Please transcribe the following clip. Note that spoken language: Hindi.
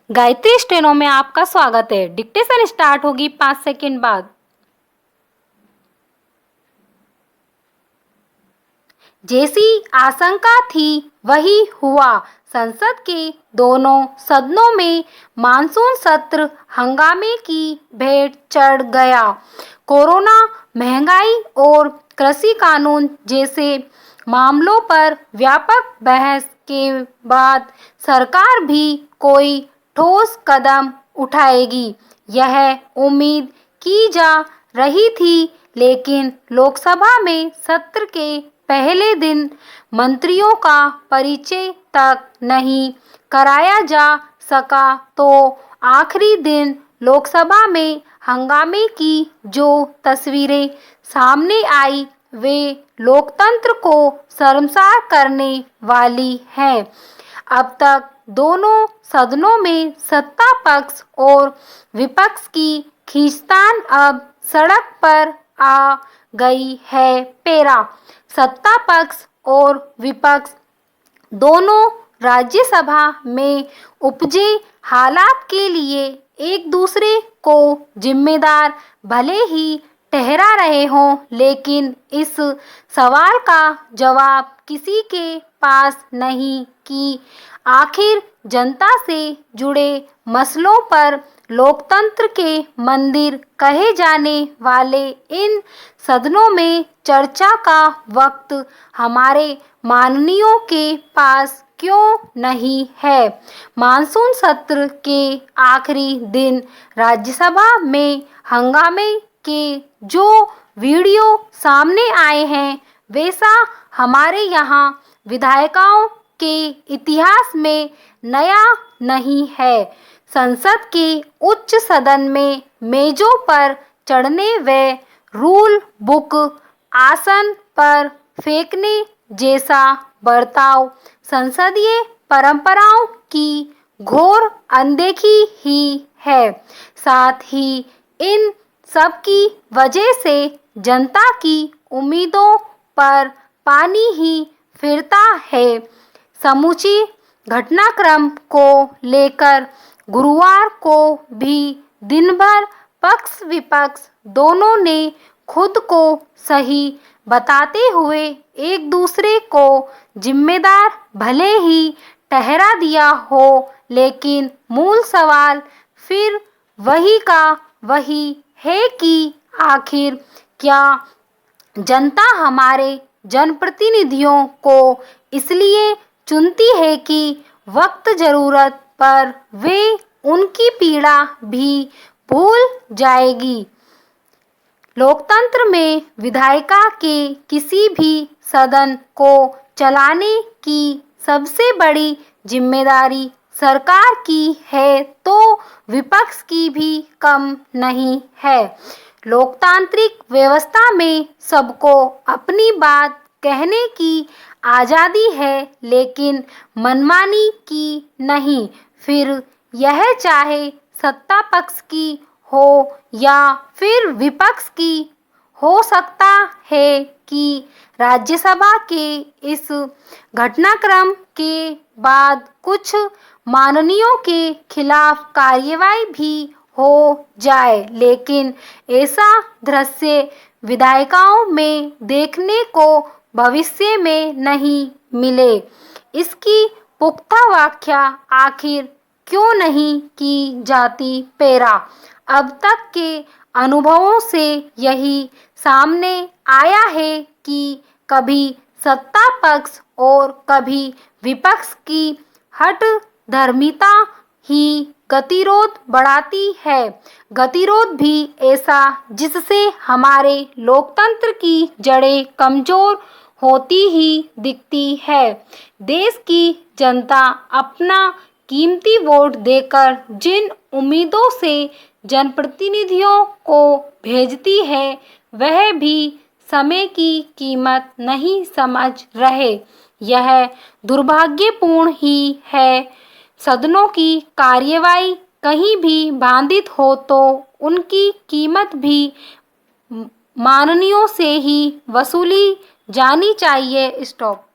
गायत्री स्टेनो में आपका स्वागत है। डिक्टेशन स्टार्ट होगी 5 सेकंड बाद। जैसी आशंका थी वही हुआ। संसद के दोनों सदनों में मानसून सत्र हंगामे की भेंट चढ़ गया। कोरोना, महंगाई और कृषि कानून जैसे मामलों पर व्यापक बहस के बाद सरकार भी कोई ठोस कदम उठाएगी, यह उम्मीद की जा रही थी। लेकिन लोकसभा में सत्र के पहले दिन मंत्रियों का परिचय तक नहीं कराया जा सका तो आखिरी दिन लोकसभा में हंगामे की जो तस्वीरें सामने आई वे लोकतंत्र को शर्मसार करने वाली हैं। अब तक दोनों सदनों में सत्ता पक्ष और विपक्ष की खींचतान अब सड़क पर आ गई है। पेरा सत्ता पक्ष और विपक्ष दोनों राज्यसभा में उपजे हालात के लिए एक दूसरे को जिम्मेदार भले ही ठहरा रहे हों, लेकिन इस सवाल का जवाब किसी के पास नहीं कि आखिर जनता से जुड़े मसलों पर लोकतंत्र के मंदिर कहे जाने वाले इन सदनों में चर्चा का वक्त हमारे माननीयों के पास क्यों नहीं है। मानसून सत्र के आखिरी दिन राज्यसभा में हंगामे के जो वीडियो सामने आए हैं वैसा हमारे यहाँ विधायकों के इतिहास में नया नहीं है। संसद के उच्च सदन में मेजों पर चढ़ने व रूल बुक आसन पर फेंकने जैसा बर्ताव संसदीय परंपराओं की घोर अनदेखी ही है। साथ ही इन सब की वजह से जनता की उम्मीदों पर पानी ही फिरता है। समूची घटनाक्रम को लेकर गुरुवार को भी दिन भर पक्ष विपक्ष दोनों ने खुद को सही बताते हुए एक दूसरे को जिम्मेदार भले ही ठहरा दिया हो, लेकिन मूल सवाल फिर वही का वही है कि आखिर क्या जनता हमारे जनप्रतिनिधियों को इसलिए चुनती है कि वक्त जरूरत पर वे उनकी पीड़ा भी भूल जाएगी। लोकतंत्र में विधायिका के किसी भी सदन को चलाने की सबसे बड़ी जिम्मेदारी सरकार की है तो विपक्ष की भी कम नहीं है। लोकतांत्रिक व्यवस्था में सबको अपनी बात कहने की आज़ादी है, लेकिन मनमानी की नहीं। फिर यह चाहे सत्ता पक्ष की हो या फिर विपक्ष की। हो सकता है कि राज्यसभा के इस घटनाक्रम के बाद कुछ माननीयों के खिलाफ कार्यवाही भी हो जाए, लेकिन ऐसा दृश्य विधायिकाओं में देखने को भविष्य में नहीं मिले। इसकी पुख्ता व्याख्या आखिर क्यों नहीं की जाती। पेरा अब तक के अनुभवों से यही सामने आया है कि कभी सत्ता पक्ष और कभी विपक्ष की हठ धर्मिता ही गतिरोध बढ़ाती है। गतिरोध भी ऐसा जिससे हमारे लोकतंत्र की जड़ें कमजोर होती ही दिखती है। देश की जनता अपना कीमती वोट देकर जिन उम्मीदों से जनप्रतिनिधियों को भेजती है वह भी समय की कीमत नहीं समझ रहे। यह दुर्भाग्यपूर्ण ही है। सदनों की कार्यवाही कहीं भी बाधित हो तो उनकी कीमत भी माननीयों से ही वसूली जानी चाहिए। स्टॉप।